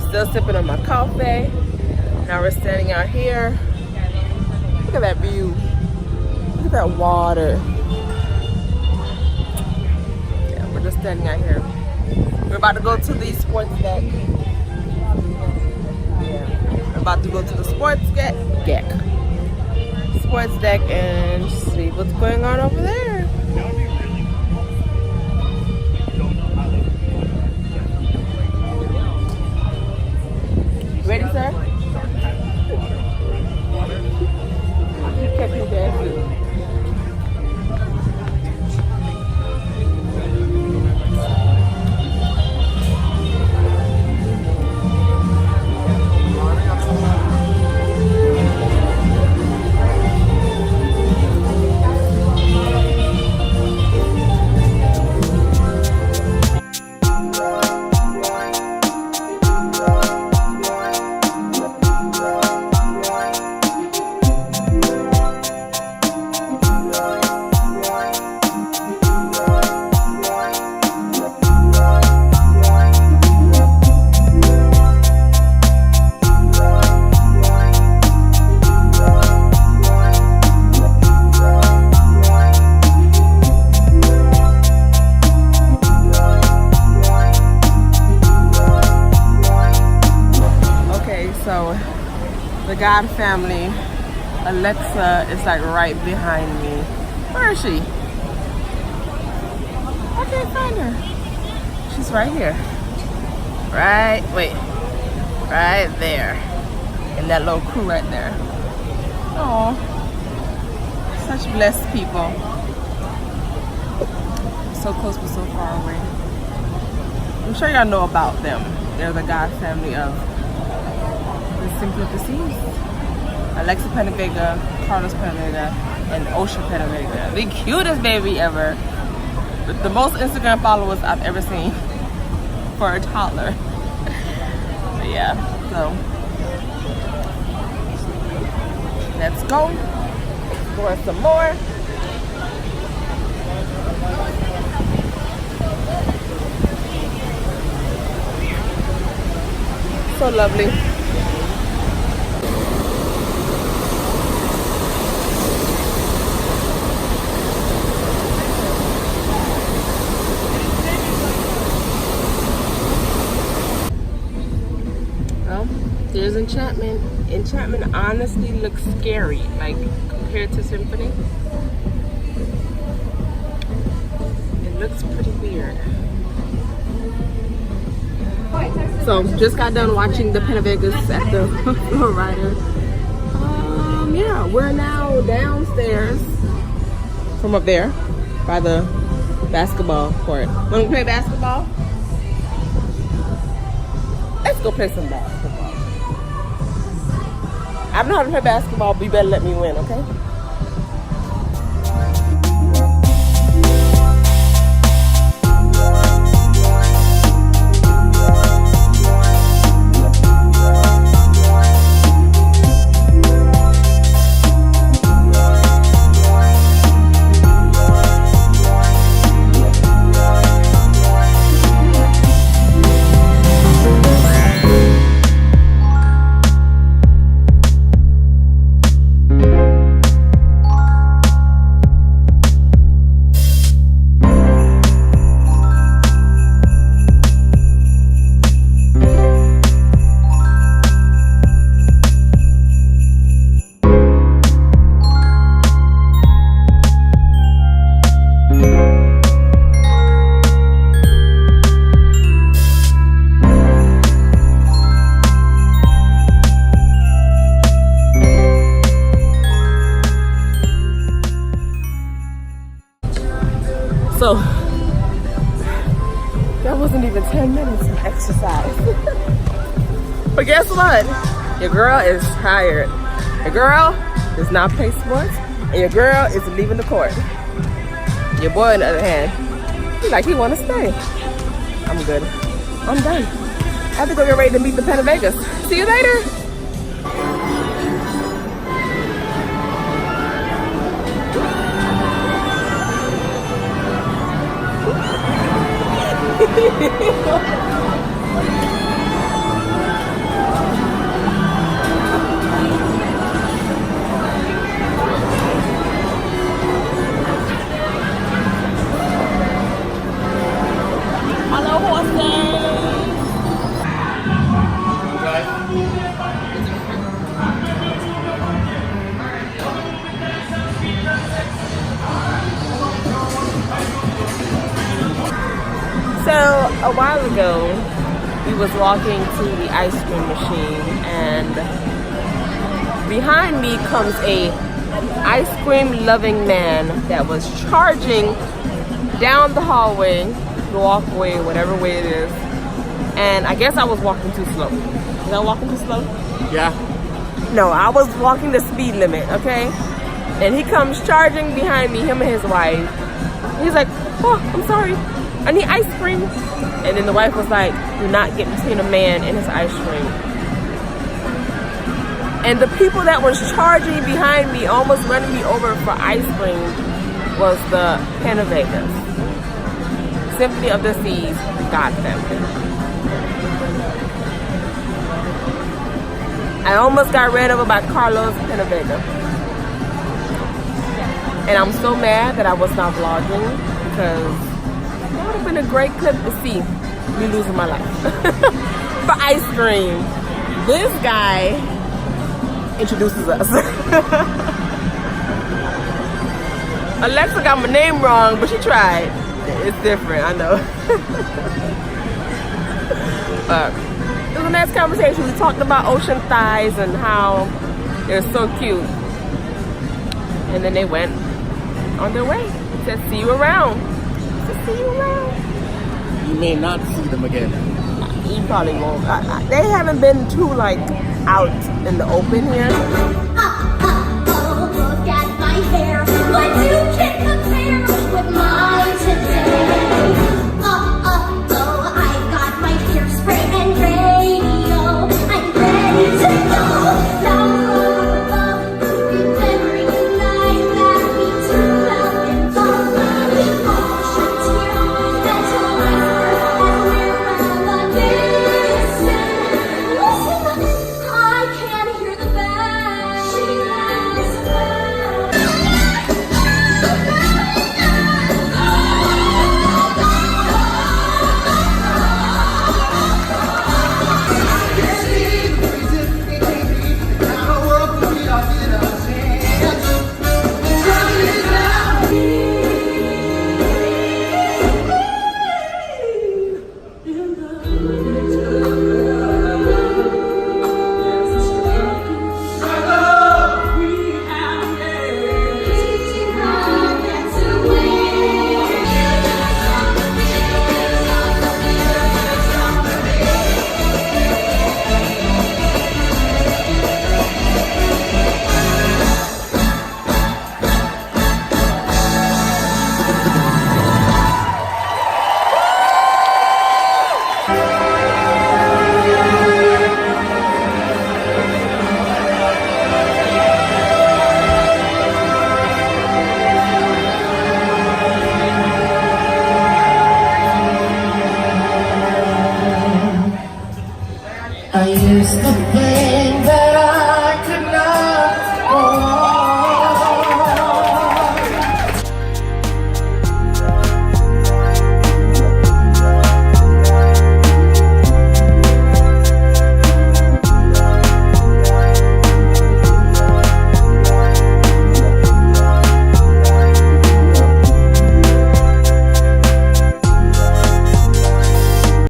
Still sipping on my coffee. Now we're standing out here. Look at that view. Look at that water. Yeah, we're just standing out here. We're about to go to the sports deck. Yeah, we're about to go to the sports deck. Sports deck and see what's going on over there. Ready, sir? Catch me dancing. God family, Alexa is like right behind me. Where is she? I can't find her. She's right here. Right there. And that little crew right there. Oh, such blessed people. So close but so far away. I'm sure y'all know about them. They're the God family of Simply Deceased. Alexa Penavega, Carlos Penavega, and Osha Penavega. The cutest baby ever. With the most Instagram followers I've ever seen for a toddler. But yeah, so let's go. Explore some more. So lovely. There's Enchantment. Enchantment honestly looks scary, like compared to Symphony. It looks pretty weird. So just got done watching the Penavegas at the Flow Rider. Yeah, we're now downstairs from up there by the basketball court. Want to play basketball? Let's go play some basketball. I don't know how to play basketball, but you better let me win, okay? So that wasn't even 10 minutes of exercise. But guess what? Your girl is tired. Your girl does not play sports, and your girl is leaving the court. Your boy, on the other hand, he like he want to stay. I'm good. I'm done. I have to go get ready to meet the Vegas. See you later. Hello, horses. So a while ago, we was walking to the ice cream machine, and behind me comes a ice cream loving man that was charging down the hallway, the walkway, whatever way it is. And I guess I was walking too slow. Was I walking too slow? Yeah. No, I was walking the speed limit, okay? And he comes charging behind me, him and his wife. He's like, oh, I'm sorry, I need ice cream. And then the wife was like, do not get between a man and his ice cream. And the people that was charging behind me, almost running me over for ice cream, was the Vegas Symphony of the Seas God family. I almost got ran over by Carlos Vega. And I'm so mad that I was not vlogging, because it would have been a great clip to see me losing my life for ice cream. This guy introduces us. Alexa got my name wrong, but she tried. It's different, I know. It was a nice conversation. We talked about ocean thighs and how they're so cute. And then they went on their way. He said, see you around. I said, see you around. You may not see them again. You probably won't. They haven't been too like out in the open here. Oh, look at my hair. What you can compare with mine today. Oh, I got my hairspray and radio. I'm ready to go. Now from above, remember unite that we two love and love. We oceans here until we're distance. Listen, I can hear the bell. She has a bell. I used to